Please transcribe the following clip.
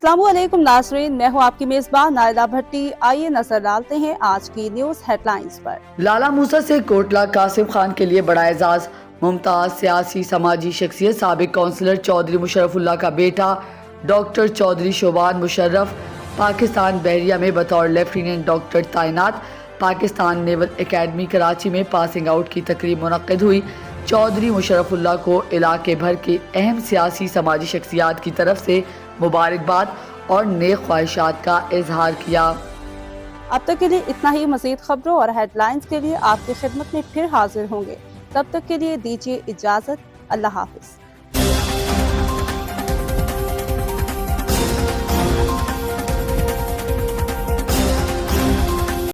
अस्सलामुअलैकुम नाज़रीन, मैं हूँ आपकी मेज़बान नायला भट्टी। आइए नजर डालते हैं आज की न्यूज़ हेडलाइंस पर। लाला मूसा से कोटला कासिम खान के लिए बड़ा एजाज। मुमताज सियासी समाजी शख्सियत साबिक काउंसलर चौधरी मुशर्रफुल्लाह का बेटा डॉक्टर चौधरी शोबान मुशर्रफ पाकिस्तान बहरिया में बतौर लेफ्टिनेंट डॉक्टर तैनात। पाकिस्तान नेवल एकेडमी कराची में पासिंग आउट की तकरीब मुनक्किद हुई। चौधरी मुशर्रफुल्लाह को इलाके भर के अहम सियासी समाजी शख्सियात की तरफ से मुबारकबाद और नेक ख्वाहिशात का इजहार किया। अब तक के लिए इतना ही। मज़ीद खबरों और हेडलाइंस के लिए आपकी खिदमत में फिर हाजिर होंगे। तब तक के लिए दीजिए इजाज़त। अल्लाह हाफिज।